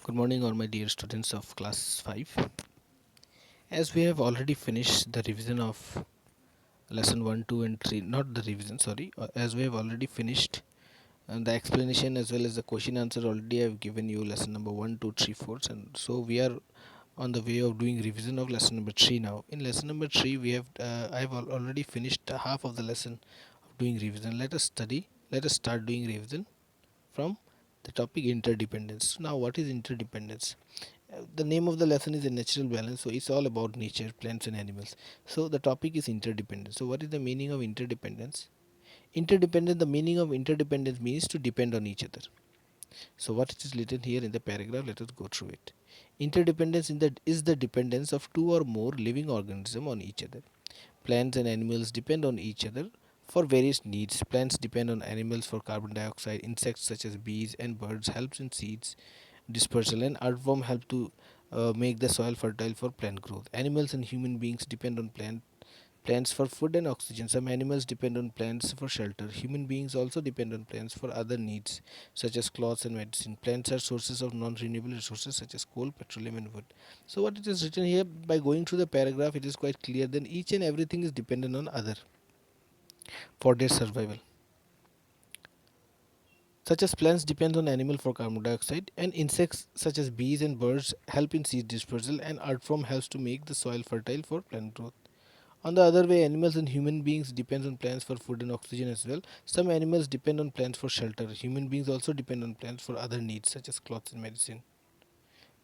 Good morning, all my dear students of class 5. As we have already finished the revision of lesson 1, 2, and 3, not the revision, sorry, as we have already finished the explanation as well as the question answer already I have given you lesson number 1, 2, 3, 4, and so we are on the way of doing revision of lesson number 3 now. In lesson number 3, I have already finished half of the lesson of doing revision. Let us start doing revision from the topic interdependence. Now, what is interdependence? The name of the lesson is a natural balance, so it's all about nature, plants and animals. So the topic is interdependence. So what is the meaning of interdependence? Interdependence, the meaning of interdependence means to depend on each other. So what it is written here in the paragraph, let us go through it. Interdependence is the dependence of two or more living organisms on each other. Plants and animals depend on each other for various needs. Plants depend on animals for carbon dioxide. Insects such as bees and birds helps in seeds dispersal, and earthworm help to make the soil fertile for plant growth. Animals and human beings depend on plants for food and oxygen. Some animals depend on plants for shelter. Human beings also depend on plants for other needs such as clothes and medicine. Plants are sources of non-renewable resources such as coal, petroleum and wood. So what it is written here, by going through the paragraph, it is quite clear that each and everything is dependent on other for their survival. Such as plants depend on animal for carbon dioxide, and insects such as bees and birds help in seed dispersal, and earthworm helps to make the soil fertile for plant growth. On the other way, animals and human beings depend on plants for food and oxygen as well. Some animals depend on plants for shelter. Human beings also depend on plants for other needs such as clothes and medicine.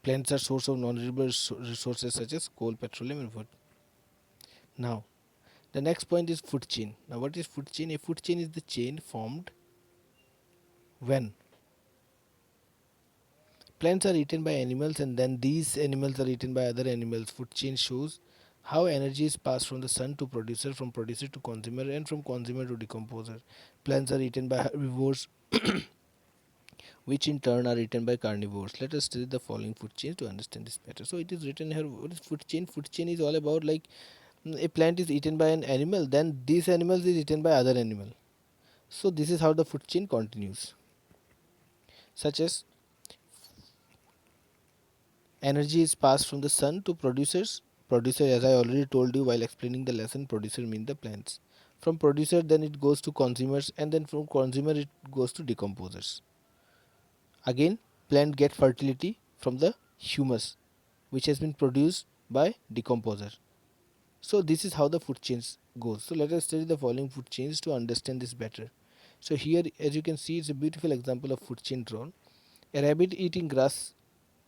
Plants are source of non-renewable resources such as coal, petroleum and wood. Now, the next point is food chain. Now, what is food chain? A food chain is the chain formed when plants are eaten by animals and then these animals are eaten by other animals. Food chain shows how energy is passed from the sun to producer, from producer to consumer, and from consumer to decomposer. Plants are eaten by herbivores, which in turn are eaten by carnivores. Let us study the following food chains to understand this better. So it is written here, what is food chain? Food chain is all about like a plant is eaten by an animal, then this animal is eaten by other animal. So this is how the food chain continues. Such as energy is passed from the sun to producers. Producer, as I already told you while explaining the lesson, producer mean the plants. From producer, then it goes to consumers, and then from consumer it goes to decomposers. Again, plant get fertility from the humus, which has been produced by decomposer. So this is how the food chains goes. So let us study the following food chains to understand this better. So here, as you can see, it's a beautiful example of food chain drawn. A rabbit eating grass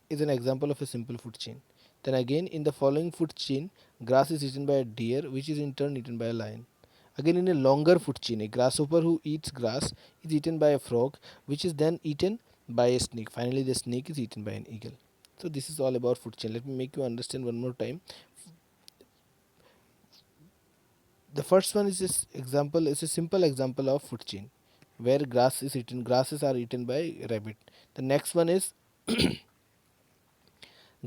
is an example of a simple food chain. Then again, in the following food chain, grass is eaten by a deer, which is in turn eaten by a lion. Again, in a longer food chain, a grasshopper who eats grass is eaten by a frog, which is then eaten by a snake. Finally, the snake is eaten by an eagle. So this is all about food chain. Let me make you understand one more time. The first one is this example is a simple example of food chain, where grasses are eaten by rabbit. The next one is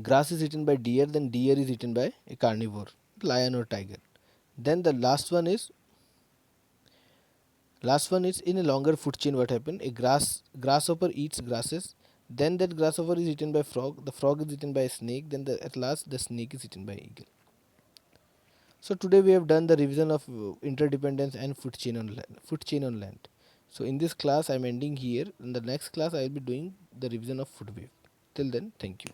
grass is eaten by deer, then deer is eaten by a carnivore, lion or tiger. Then the last one is in a longer food chain. What happened? A grasshopper eats grasses. Then that grasshopper is eaten by frog. The frog is eaten by a snake. Then at last the snake is eaten by eagle. So today we have done the revision of interdependence and food chain on land. So in this class I am ending here. In the next class I will be doing the revision of food wave. Till then, thank you.